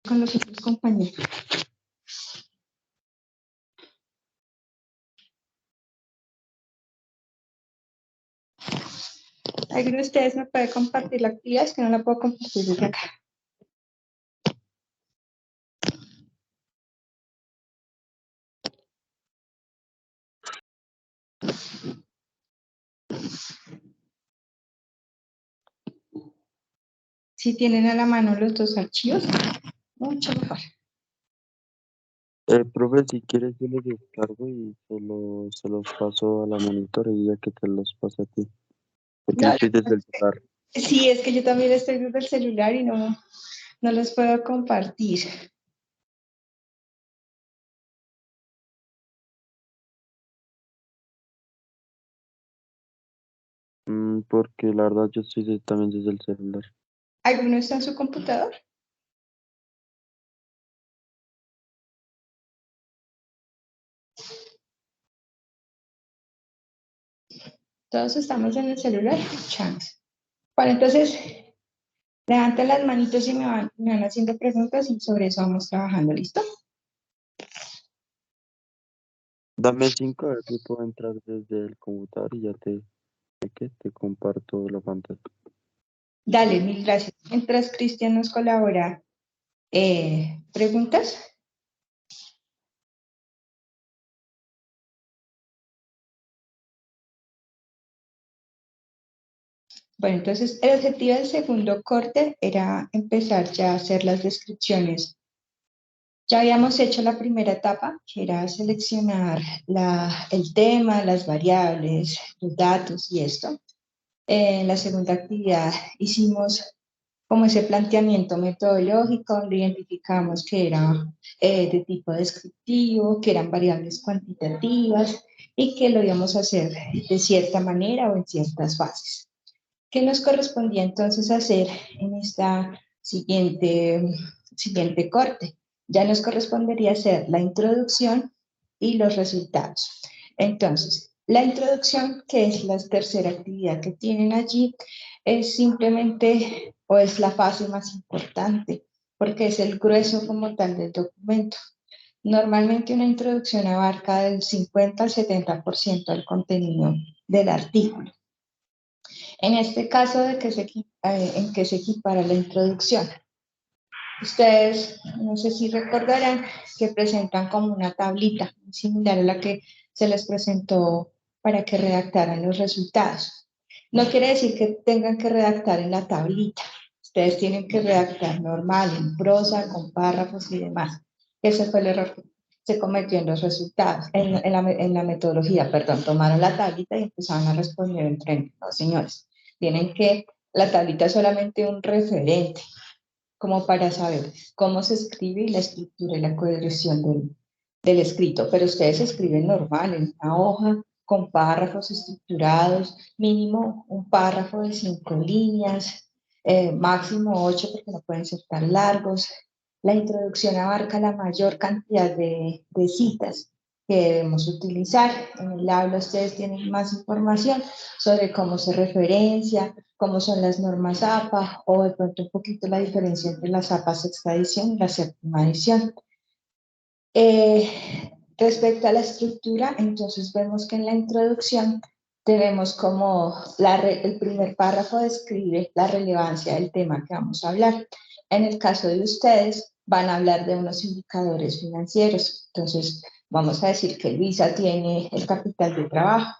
con los otros compañeros. ¿Alguno de ustedes me puede compartir la actividad? Es que no la puedo compartir desde acá. Si tienen a la mano los dos archivos, mucho mejor. Profe, si quieres yo los descargo y se los paso a la monitora y ya que te los pasa a ti. Porque yo No, estoy desde el celular. sí, es que yo también estoy desde el celular y no los puedo compartir. Porque la verdad yo estoy también desde el celular. ¿Alguno está en su computador? Todos estamos en el celular. Chance. Bueno, entonces, levanten las manitos y me van haciendo preguntas y sobre eso vamos trabajando. ¿Listo? Dame 5, a ver si puedo entrar desde el computador y ya te comparto la pantalla. Dale, mil gracias. Mientras Cristian nos colabora, ¿preguntas? Bueno, entonces el objetivo del segundo corte era empezar ya a hacer las descripciones. Ya habíamos hecho la primera etapa, que era seleccionar el tema, las variables, los datos y esto. En la segunda actividad hicimos como ese planteamiento metodológico donde identificamos que era de tipo descriptivo, que eran variables cuantitativas y que lo íbamos a hacer de cierta manera o en ciertas fases. ¿Qué nos correspondía entonces hacer en esta siguiente corte? Ya nos correspondería hacer la introducción y los resultados. Entonces, la introducción, que es la tercera actividad que tienen allí, es simplemente, o es la fase más importante, porque es el grueso como tal del documento. Normalmente una introducción abarca del 50 al 70% del contenido del artículo. En este caso en que se equipara la introducción, ustedes no sé si recordarán que presentan como una tablita similar a la que se les presentó para que redactaran los resultados. No quiere decir que tengan que redactar en la tablita. Ustedes tienen que redactar normal, en prosa, con párrafos y demás. Ese fue el error que se cometió en los resultados, en la metodología, perdón. Tomaron la tablita y empezaron a responder entre los señores. Tienen que, la tablita es solamente un referente, como para saber cómo se escribe y la estructura y la cohesión del escrito, pero ustedes escriben normal, en una hoja, con párrafos estructurados, mínimo un párrafo de 5 líneas, máximo 8 porque no pueden ser tan largos. La introducción abarca la mayor cantidad de citas que debemos utilizar. En el aula ustedes tienen más información sobre cómo se referencia, cómo son las normas APA o de pronto un poquito la diferencia entre las APA sexta edición y la séptima edición. Respecto a la estructura, entonces vemos que en la introducción tenemos como el primer párrafo describe la relevancia del tema que vamos a hablar. En el caso de ustedes, van a hablar de unos indicadores financieros. Entonces, vamos a decir que Luisa tiene el capital de trabajo.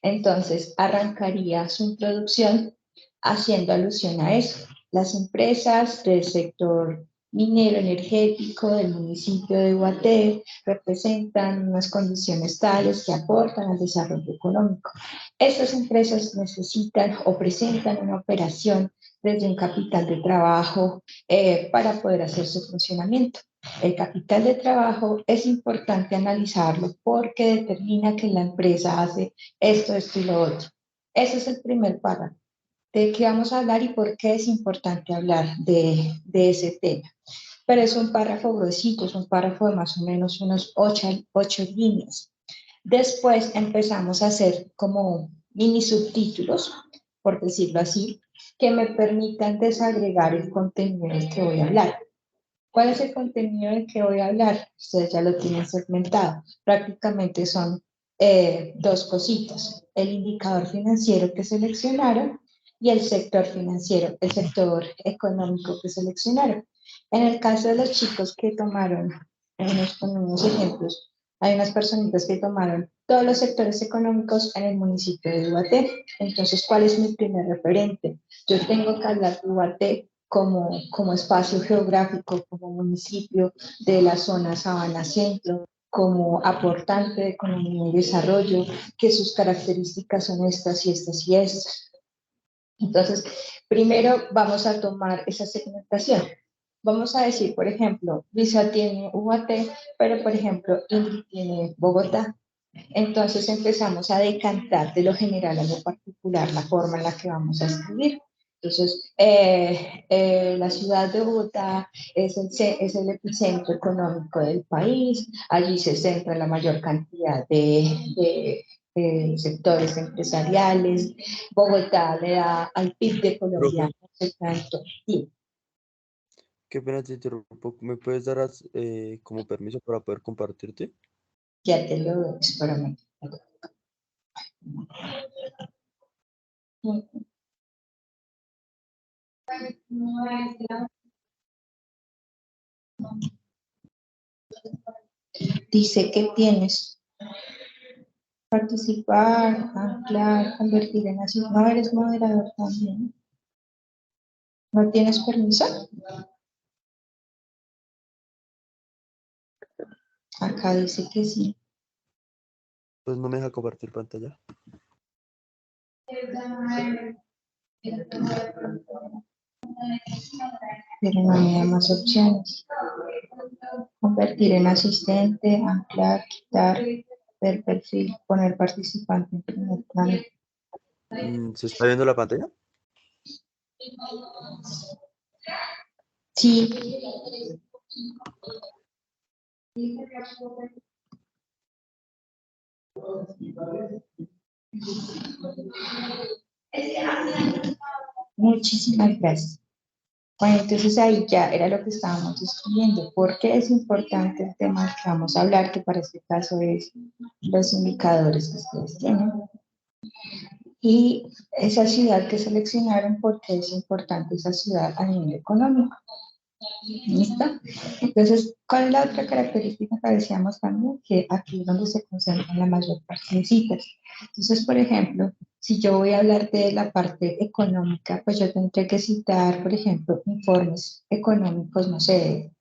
Entonces, arrancaría su introducción haciendo alusión a eso. Las empresas del sector minero energético del municipio de Guaté representan unas condiciones tales que aportan al desarrollo económico. Estas empresas necesitan o presentan una operación desde un capital de trabajo para poder hacer su funcionamiento. El capital de trabajo es importante analizarlo porque determina que la empresa hace esto y lo otro. Ese es el primer párrafo. ¿De qué vamos a hablar y por qué es importante hablar de ese tema? Pero es un párrafo gruesito, es un párrafo de más o menos unos 8 líneas. Después empezamos a hacer como mini subtítulos, por decirlo así, que me permitan desagregar el contenido del que voy a hablar. ¿Cuál es el contenido del que voy a hablar? Ustedes ya lo tienen segmentado. Prácticamente son dos cositas. El indicador financiero que seleccionaron y el sector financiero, el sector económico que seleccionaron. En el caso de los chicos que tomaron, nos ponemos ejemplos, hay unas personitas que tomaron todos los sectores económicos en el municipio de Ubaté. Entonces, ¿cuál es mi primer referente? Yo tengo que hablar de Ubaté como espacio geográfico, como municipio de la zona Sabana Centro, como aportante de economía y desarrollo, que sus características son estas y estas y estas. Entonces, primero vamos a tomar esa segmentación. Vamos a decir, por ejemplo, Visa tiene UAT, pero por ejemplo, Ingrid tiene Bogotá. Entonces empezamos a decantar de lo general a lo particular la forma en la que vamos a escribir. Entonces, la ciudad de Bogotá es el epicentro económico del país, allí se centra la mayor cantidad de sectores empresariales, Bogotá le da al PIB de Colombia, Profe, no sé tanto, y qué pena te interrumpo. ¿Me puedes dar como permiso para poder compartirte? ya te lo doy, espérame. Dice que tienes participar, anclar, convertir en así. No eres moderador también. ¿No tienes permiso? Acá dice que sí. Pues no me deja compartir pantalla. Pero no me da más opciones. Convertir en asistente, anclar, quitar, ver perfil, poner participante en primer plano. ¿Se está viendo la pantalla? Sí. Muchísimas gracias. Bueno, entonces ahí ya era lo que estábamos describiendo. ¿Por qué es importante el tema del que vamos a hablar? Que para este caso es los indicadores que ustedes tienen. Y esa ciudad que seleccionaron, ¿por qué es importante esa ciudad a nivel económico? ¿Listo? Entonces, ¿cuál es la otra característica que decíamos también? Que aquí es donde se concentran la mayor parte de citas. Entonces, por ejemplo, si yo voy a hablar de la parte económica, pues yo tendré que citar, por ejemplo, informes económicos, no sé,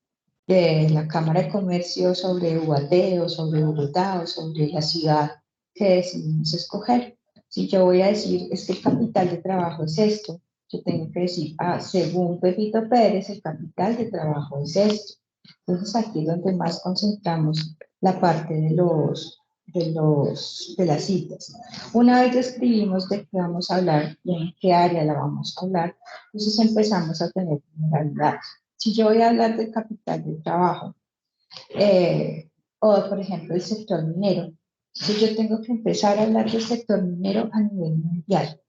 de la Cámara de Comercio sobre UAT o sobre Bogotá o sobre la ciudad que decidimos escoger. Si yo voy a decir, es que el capital de trabajo es esto, yo tengo que decir, según Pepito Pérez, el capital de trabajo es esto. Entonces aquí es donde más concentramos la parte de las citas. Una vez describimos de qué vamos a hablar y en qué área la vamos a hablar, entonces empezamos a tener generalidades. Si yo voy a hablar del capital de trabajo, o por ejemplo el sector minero, entonces yo tengo que empezar a hablar del sector minero a nivel mundial.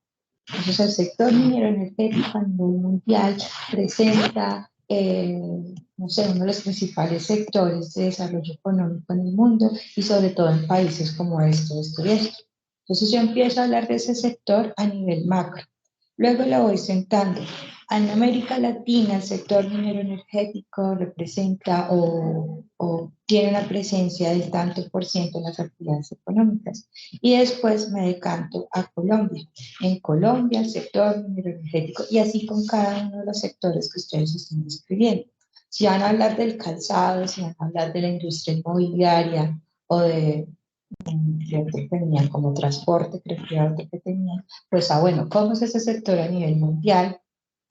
Entonces el sector minero energético a nivel mundial presenta, no sé, uno de los principales sectores de desarrollo económico en el mundo y sobre todo en países como esto y esto. Entonces yo empiezo a hablar de ese sector a nivel macro. Luego lo voy sentando. En América Latina, el sector minero energético representa o tiene una presencia del tanto por ciento en las actividades económicas. Y después me decanto a Colombia. En Colombia, el sector minero energético, y así con cada uno de los sectores que ustedes están describiendo. Si van a hablar del calzado, si van a hablar de la industria inmobiliaria o de que tenían como transporte, creo que era otro que tenían, pues bueno, ¿cómo es ese sector a nivel mundial?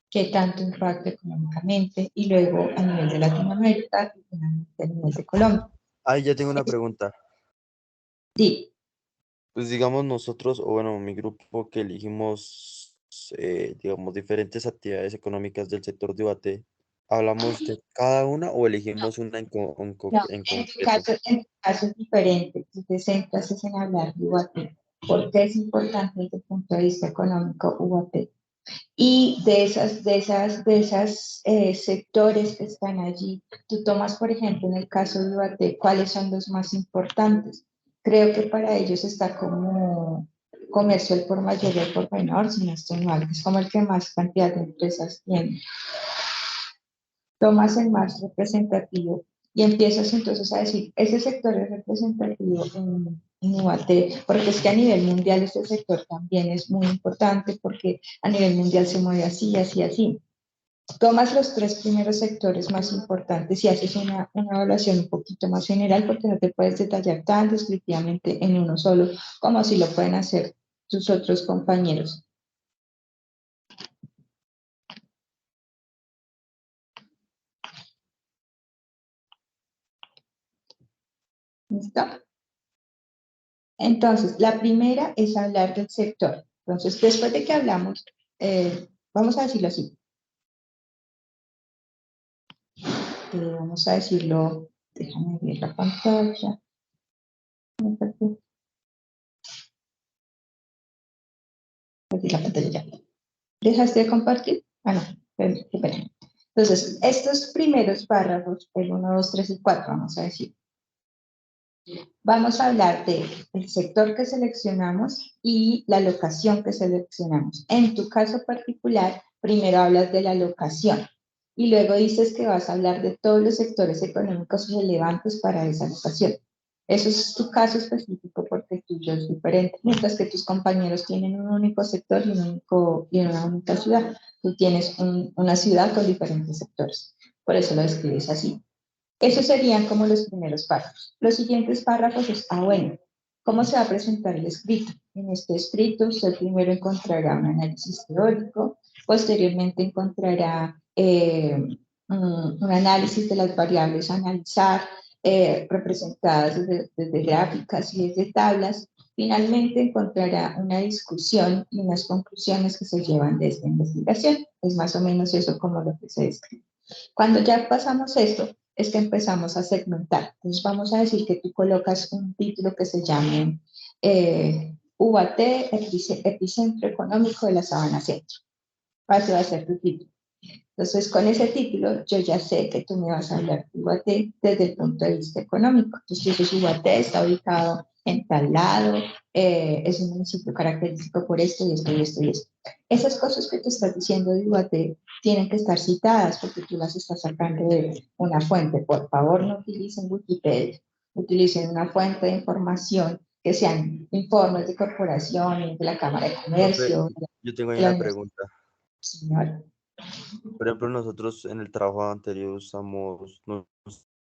¿Qué tanto impacta económicamente? Y luego a nivel de Latinoamérica y finalmente a nivel de Colombia. Ahí ya tengo una pregunta. Sí, Pues digamos nosotros, o bueno, mi grupo que elegimos, digamos, diferentes actividades económicas del sector de UAT, ¿hablamos de cada una o elegimos una no, en concreto? en tu caso es diferente. Tú te centras en hablar de UAT. ¿Por qué es importante desde el punto de vista económico UAT? Y de esas sectores que están allí, tú tomas, por ejemplo, en el caso de Ubaté, ¿cuáles son los más importantes? Creo que para ellos está como comercio al por mayor y al por menor, si no estoy mal, que es como el que más cantidad de empresas tiene. Tomas el más representativo y empiezas entonces a decir, ese sector es representativo en Ubaté, porque es que a nivel mundial este sector también es muy importante, porque a nivel mundial se mueve así, así, así. Tomas los tres primeros sectores más importantes y haces una evaluación un poquito más general, porque no te puedes detallar tan descriptivamente en uno solo, como si lo pueden hacer tus otros compañeros. ¿Listo? Entonces, la primera es hablar del sector. Entonces, después de que hablamos, vamos a decirlo así. Vamos a decirlo, déjame ver la pantalla. Aquí la pantalla ya. ¿Dejaste de compartir? Ah, no, qué pena. Entonces, estos primeros párrafos, el 1, 2, 3 y 4, vamos a decir. Vamos a hablar del sector que seleccionamos y la locación que seleccionamos. En tu caso particular, primero hablas de la locación y luego dices que vas a hablar de todos los sectores económicos relevantes para esa locación. Eso es tu caso específico porque el tuyo es diferente, mientras que tus compañeros tienen un único sector y una única ciudad. Tú tienes una ciudad con diferentes sectores. Por eso lo describes así. Esos serían como los primeros párrafos. Los siguientes párrafos es, bueno, ¿cómo se va a presentar el escrito? En este escrito usted primero encontrará un análisis teórico, posteriormente encontrará un análisis de las variables a analizar, representadas desde gráficas y desde tablas. Finalmente encontrará una discusión y unas conclusiones que se llevan de esta investigación. Es más o menos eso como lo que se describe. Cuando ya pasamos esto, es que empezamos a segmentar. Entonces vamos a decir que tú colocas un título que se llame UAT, Epicentro Económico de la Sabana Centro. Ese va a ser tu título. Entonces, con ese título, yo ya sé que tú me vas a hablar de Ubaté desde el punto de vista económico. Entonces, dices, Ubaté está ubicado en tal lado, es un municipio característico por esto y esto y esto y esto. Esas cosas que tú estás diciendo de Ubaté tienen que estar citadas porque tú las estás sacando de una fuente. Por favor, no utilicen Wikipedia, utilicen una fuente de información que sean informes de corporaciones, de la Cámara de Profe, Comercio, yo tengo ahí de la una Universidad. pregunta. Señor. Por ejemplo, nosotros en el trabajo anterior usamos, no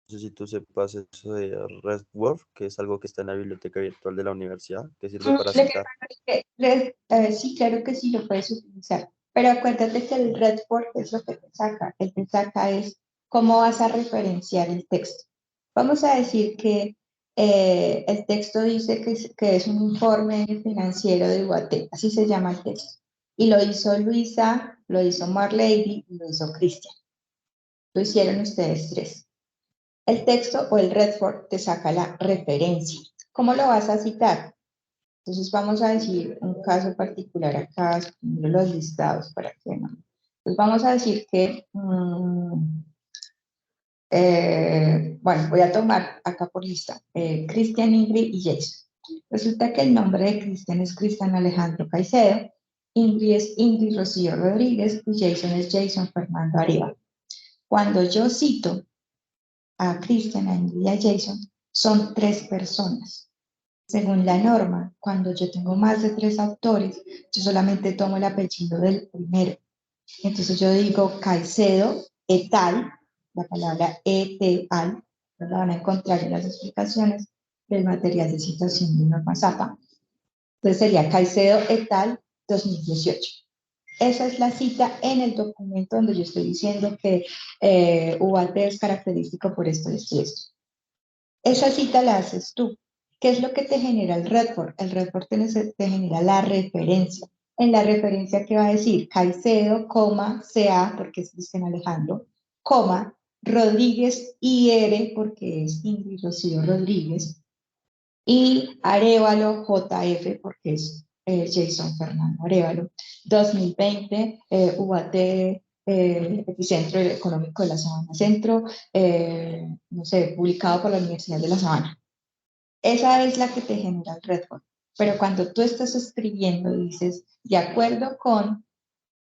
sé si tú sepas eso de RedWord, que es algo que está en la biblioteca virtual de la universidad, que sirve para Lo que citar. pasa es que, sí, claro que sí, lo puedes utilizar, pero acuérdate que el Redport es lo que te saca. El que te saca es cómo vas a referenciar el texto. Vamos a decir que el texto dice que es un informe financiero de Ubaté, así se llama el texto. Y lo hizo Luisa, lo hizo Marlady y lo hizo Cristian. Lo hicieron ustedes tres. El texto o el Redport te saca la referencia. ¿Cómo lo vas a citar? Entonces vamos a decir un caso particular acá, los listados para que no. Entonces vamos a decir que, bueno, voy a tomar acá por lista, Cristian, Ingrid y Jason. Resulta que el nombre de Cristian es Cristian Alejandro Caicedo, Ingrid es Ingrid Rocío Rodríguez y Jason es Jason Fernando Areva. Cuando yo cito a Cristian, a Ingrid y a Jason, son tres personas. Según la norma, cuando yo tengo más de tres autores, yo solamente tomo el apellido del primero. Entonces yo digo Caicedo et al, la palabra et al, la van a encontrar en las explicaciones del material de citación de norma ZAPA. Entonces sería Caicedo et al 2018. Esa es la cita en el documento donde yo estoy diciendo que UAT es característico por esto, esto y esto. Esa cita la haces tú. ¿Qué es lo que te genera el report? El report te genera la referencia. En la referencia, ¿qué va a decir? Caicedo, CA, porque es Cristian Alejandro, Rodríguez, IR, porque es Ingrid Rocío Rodríguez, y Arevalo, JF, porque es Jason Fernando Arévalo. 2020, UAT, Epicentro Económico de la Sabana Centro, no sé, publicado por la Universidad de la Sabana. Esa es la que te genera el Redboard. Pero cuando tú estás escribiendo, dices, de acuerdo con,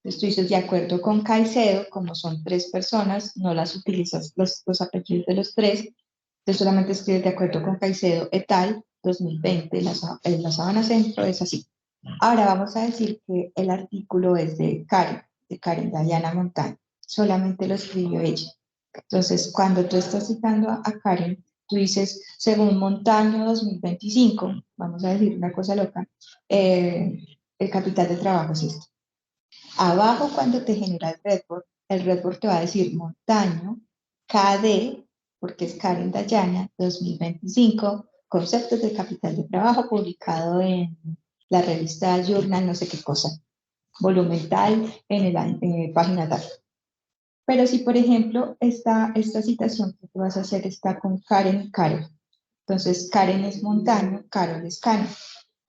entonces tú dices, de acuerdo con Caicedo, como son 3 personas, no las utilizas los apellidos de los 3, entonces solamente escribes de acuerdo con Caicedo et al. 2020, la Sabana Centro es así. Ahora vamos a decir que el artículo es de Karen Dayana Montaño, solamente lo escribió ella. Entonces, cuando tú estás citando a Karen, tú dices, según Montaño 2025, vamos a decir una cosa loca, el capital de trabajo es esto. Abajo, cuando te genera el Redboard te va a decir Montaño, KD, porque es Karen Dayana, 2025, conceptos de capital de trabajo, publicado en la revista Journal, no sé qué cosa, volumen tal, página tal. Pero si, por ejemplo, esta citación que tú vas a hacer está con Karen y Carol, entonces Karen es Montaño, Carol es Cano.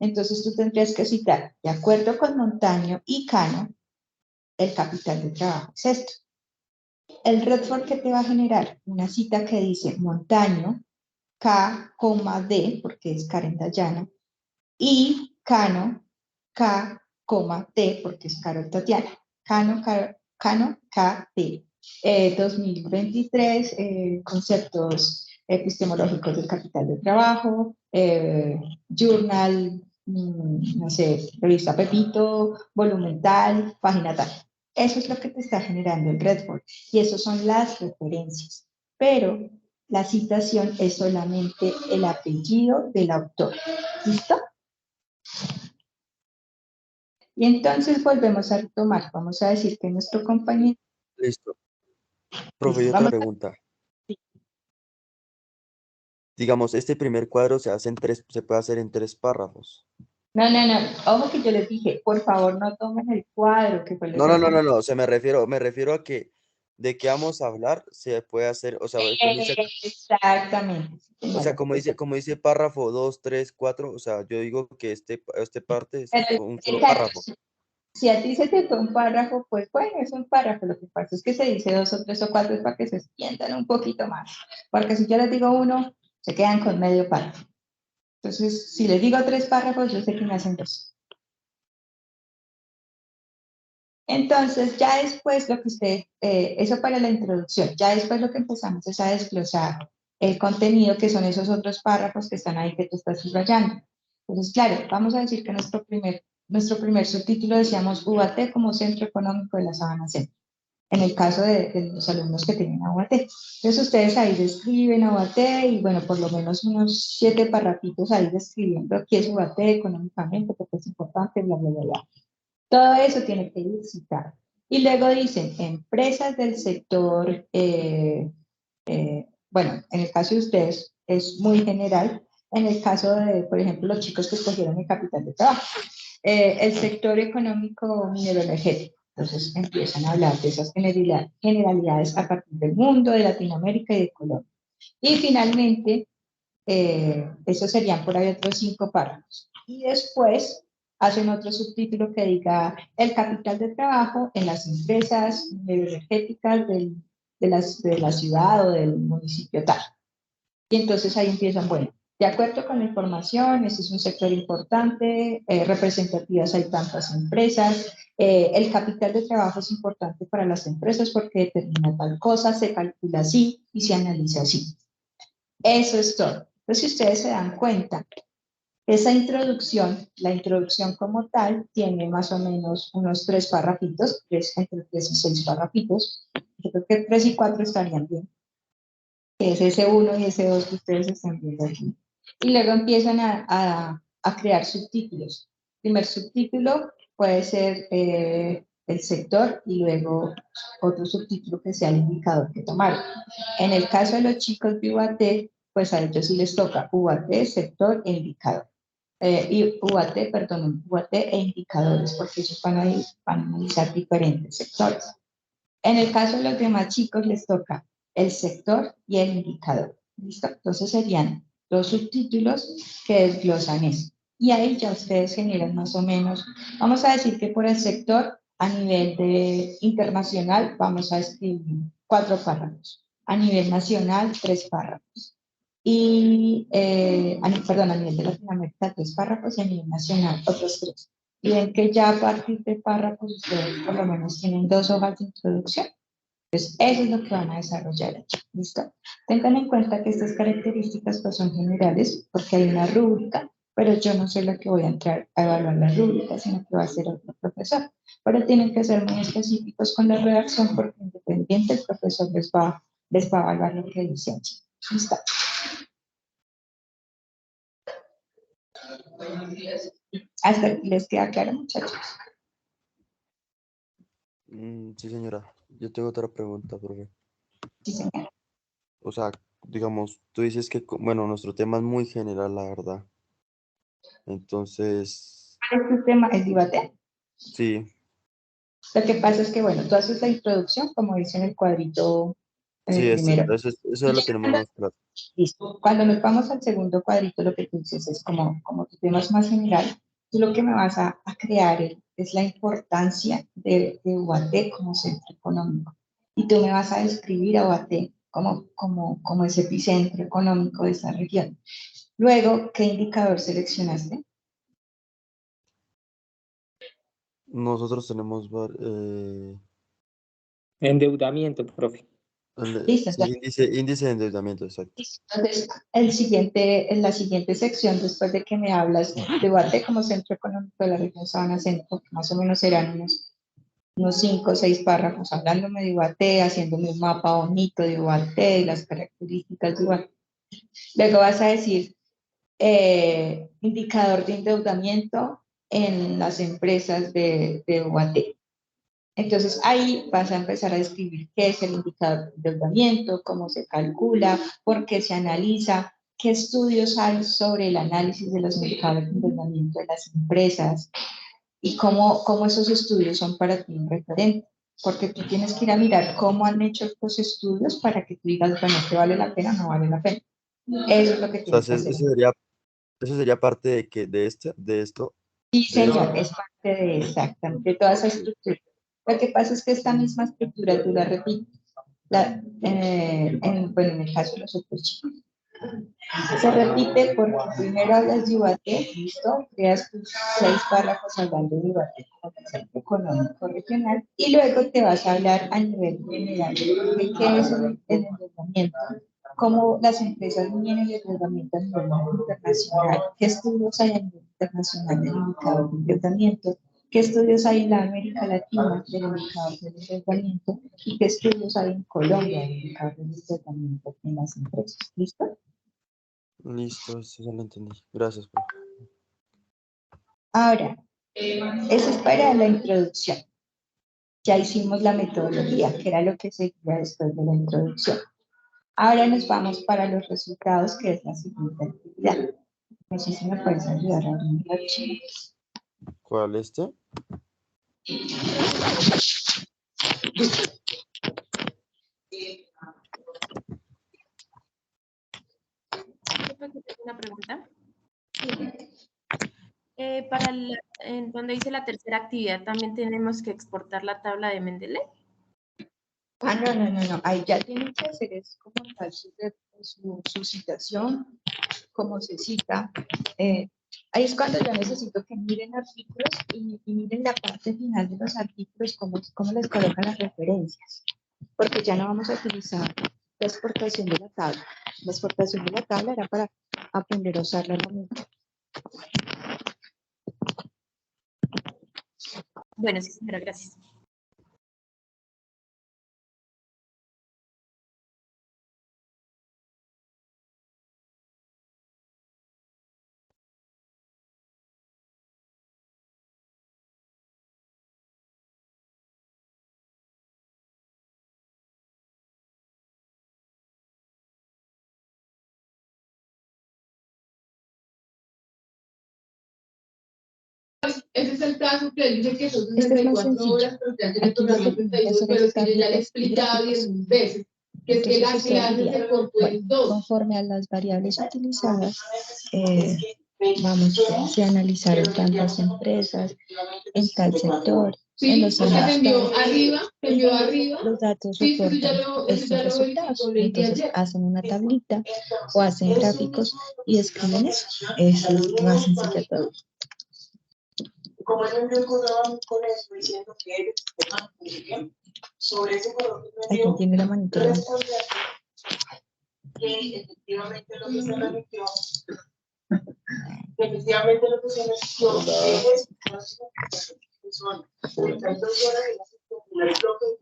Entonces tú tendrías que citar, de acuerdo con Montaño y Cano, el capital de trabajo es esto. El Redboard que te va a generar una cita que dice Montaño, K, D, porque es Karen Dayana, y Cano, K, T, porque es Carol Tatiana. Cano, K, T. 2023, conceptos epistemológicos del capital de trabajo, journal, no sé, revista Pepito, volumen tal, página tal. Eso es lo que te está generando el Redboard y eso son las referencias. Pero la citación es solamente el apellido del autor. ¿Listo? Y entonces volvemos a retomar. Vamos a decir que nuestro compañero... Listo. Profe, y otra Vamos pregunta. Digamos, este primer cuadro se puede hacer en 3 párrafos. No. Ojo que yo les dije, por favor no tomen el cuadro, que fue lo que... No. O sea, me refiero a que de qué vamos a hablar se puede hacer, o sea, Exactamente. o sea, como dice párrafo 2, 3, 4, o sea, yo digo que este parte es un solo párrafo. Si a ti se te fue un párrafo, pues bueno, es un párrafo. Lo que pasa es que se dice 2 o 3 o 4 es para que se extiendan un poquito más. Porque si yo les digo 1, se quedan con medio párrafo. Entonces, si les digo 3 párrafos, yo sé que me hacen 2. Entonces, ya después lo que usted, eso para la introducción, ya después lo que empezamos es a desglosar el contenido, que son esos otros párrafos que están ahí que tú estás subrayando. Entonces, claro, vamos a decir que nuestro primer subtítulo decíamos UAT como Centro Económico de la Sabana Centro, en el caso de los alumnos que tienen a UAT. Entonces, ustedes ahí describen a UAT y, bueno, por lo menos unos 7 parrafitos ahí describiendo qué es UAT económicamente, porque es importante, bla, bla, bla, bla. Todo eso tiene que ir citado. Y luego dicen, empresas del sector, bueno, en el caso de ustedes es muy general, en el caso de, por ejemplo, los chicos que escogieron el capital de trabajo, el sector económico minero-energético. Entonces empiezan a hablar de esas generalidades a partir del mundo, de Latinoamérica y de Colombia. Y finalmente, esos serían por ahí otros 5 párrafos. Y después hacen otro subtítulo que diga el capital de trabajo en las empresas energéticas de la ciudad o del municipio tal. Y entonces ahí empiezan, bueno, de acuerdo con la información, ese es un sector importante, representativas hay tantas empresas, el capital de trabajo es importante para las empresas porque determina tal cosa, se calcula así y se analiza así. Eso es todo. Entonces, si ustedes se dan cuenta, esa introducción, la introducción como tal, tiene más o menos unos 3 párrafitos, entre 3 y 6 párrafitos. Yo creo que 3 y 4 estarían bien. Es ese 1 y ese 2 que ustedes están viendo aquí. Y luego empiezan a crear subtítulos. El primer subtítulo puede ser el sector y luego otro subtítulo que sea el indicador que tomaron. En el caso de los chicos de UAT, pues a ellos sí les toca UAT, sector e indicador. UAT e indicadores, porque ellos van a analizar diferentes sectores. En el caso de los demás chicos les toca el sector y el indicador. ¿Listo? Entonces serían 2 subtítulos que desglosan eso. Y ahí ya ustedes generan más o menos, vamos a decir que por el sector, a nivel internacional, vamos a escribir 4 párrafos. A nivel nacional, 3 párrafos. Y, perdón, a nivel de Latinoamérica, 3 párrafos y a nivel nacional, otros 3. Y ven que ya a partir de párrafos ustedes por lo menos tienen 2 hojas de introducción. Entonces, eso es lo que van a desarrollar aquí. ¿Listo? Tengan en cuenta que estas características pues, son generales porque hay una rúbrica, pero yo no soy la que voy a entrar a evaluar la rúbrica, sino que va a ser otro profesor. Pero tienen que ser muy específicos con la redacción porque independiente el profesor les va a evaluar lo que dice allí. ¿Listo? Hasta aquí les queda claro, muchachos. Sí, señora. Yo tengo otra pregunta, profe. Sí, señora. O sea, digamos, tú dices que, bueno, nuestro tema es muy general, la verdad. Entonces, Este tema es debate. sí, Lo que pasa es que, bueno, tú haces la introducción, como dice en el cuadrito sí, primero. eso ya lo tenemos más claro. Listo. Cuando nos vamos al segundo cuadrito, lo que tú dices es como tu tema es más general, tú lo que me vas a crear es la importancia de UAT como centro económico. Y tú me vas a describir a UAT como ese epicentro económico de esa región. Luego, ¿qué indicador seleccionaste? Nosotros tenemos Endeudamiento, profe. Listo. sí, índice de endeudamiento, exacto. Entonces, en la siguiente sección, después de que me hablas de UAT como centro económico de la región Sabana Centro, que más o menos serán unos 5 o 6 párrafos hablándome de UAT, haciéndome un mapa bonito de UAT, de las características de UAT. Luego vas a decir indicador de endeudamiento en las empresas de UAT. Entonces ahí vas a empezar a describir qué es el indicador de endeudamiento, cómo se calcula, por qué se analiza, qué estudios hay sobre el análisis de los mercados de endeudamiento de las empresas y cómo esos estudios son para ti un referente. Porque tú tienes que ir a mirar cómo han hecho estos estudios para que tú digas, bueno, ¿qué vale la pena o no vale la pena? Eso es lo que O sea, tienes que hacer. eso sería parte de esto. Sí, señor, es parte de exactamente toda esa estructura. Lo que pasa es que esta misma estructura tú la repites, bueno, en el caso de los otros chicos. Se repite porque primero hablas de UAT, listo, creas tus 6 párrafos hablando de UAT como concepto económico regional y luego te vas a hablar a nivel general de qué es el endeudamiento, cómo las empresas miden el endeudamiento a nivel internacional, qué estudios hay a nivel internacional del indicador de endeudamiento, qué estudios hay en la América Latina del indicador del endeudamiento y qué estudios hay en Colombia del indicador del endeudamiento en las empresas. ¿Listo? Listo, eso ya lo entendí. Gracias, profe. Ahora, eso es para la introducción. Ya hicimos la metodología, que era lo que seguía después de la introducción. Ahora nos vamos para los resultados, que es la siguiente actividad. No sé si me puedes ayudar a abrir el archivo. ¿Cuál este? Una pregunta. En donde dice la tercera actividad, ¿también tenemos que exportar la tabla de Mendeley? No. Ahí ya tienen que hacer es como tal su citación, cómo se cita. Ahí es cuando yo necesito que miren artículos y miren la parte final de los artículos, cómo les colocan las referencias. Porque ya no vamos a utilizar la exportación de la tabla. La exportación de la tabla era para aprender a usar la herramienta. Bueno, sí, señora, gracias. Ese es el caso que dice que son Este es más 64 horas, pero ya tiene Aquí lo que programa tienes que 32, hacer pero es es que yo ya le he gráficos, explicado 10 gráficos. veces que es que la Entonces, clase se cortó en 2. conforme a las variables utilizadas, Vamos, se analizaron tantas empresas en tal sector, en Sí, o los sea, te envió años arriba, te envió arriba. los datos Sí, eso ya reportan lo, eso ya estos lo resultados. verificó Lady Entonces ayer. hacen una tablita o hacen gráficos y escriben eso. Eso es más sencillo todo. Como él envió el correo con eso diciendo que él sobre ese correo que me Aquí envió, tiene la manito. responde que efectivamente lo que se remitió, que efectivamente lo que se remitió es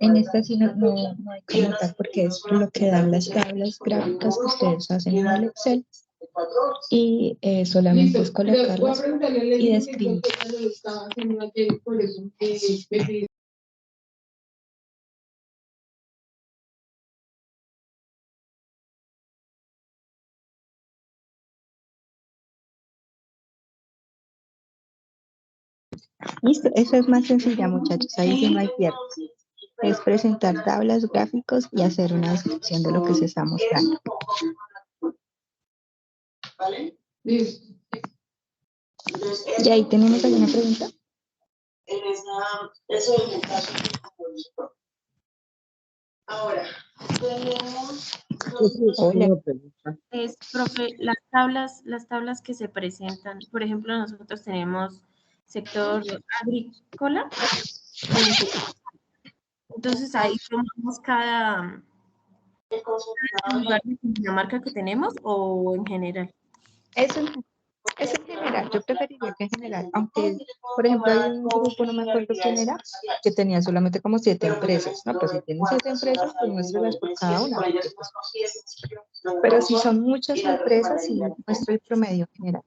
En esta sí no hay como tal porque es lo que dan las tablas gráficas que ustedes hacen en el Excel y solamente es Listo, pero voy a colocarlas preguntarle a y Lady porque describir. cuando lo estaba haciendo ayer, por eso me pidió. Listo, eso es más sencilla, muchachos. Ahí sí no hay pierde. Es presentar tablas, gráficos y hacer una descripción de lo que se está mostrando. Listo. ¿Y ahí tenemos alguna pregunta? Eso es el caso de ahora, tenemos Hola. Profe, las tablas que se presentan, por ejemplo, nosotros tenemos sector agrícola, entonces ahí tomamos cada lugar de Cundinamarca que tenemos o en general. Eso es en general, yo preferiría que en general, aunque, por ejemplo, hay un grupo, no me acuerdo quién era, que tenía solamente como 7 empresas, ¿no? Pues si tienen 7 empresas, pues muéstrelas por cada una. Pero si son muchas empresas, sí muestro el promedio general.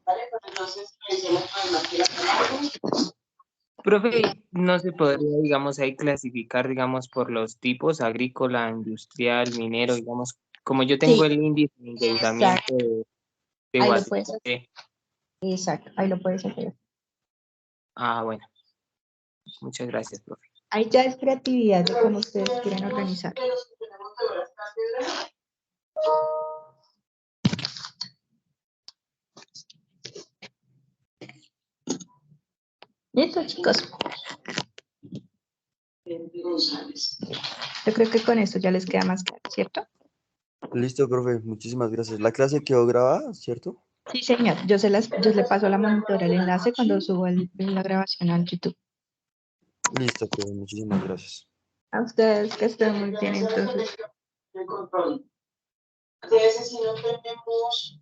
Profe, no se podría, digamos, ahí clasificar, digamos, por los tipos, agrícola, industrial, minero, digamos, como yo tengo Sí. el índice de endeudamiento de Ahí lo puedes hacer. Guatemala. Exacto, ahí lo puedes hacer. Ah, bueno. Muchas gracias, profe. Ahí ya es creatividad de cómo ustedes quieren organizar. Listo, chicos. Yo creo que con esto ya les queda más claro, ¿cierto? Listo, profe, muchísimas gracias. La clase quedó grabada, ¿cierto? Sí, señor. Yo le paso a la monitora el enlace cuando subo la grabación al YouTube. Listo, profe, muchísimas gracias. A ustedes que estén muy bien, entonces. De control. De ese sí no tenemos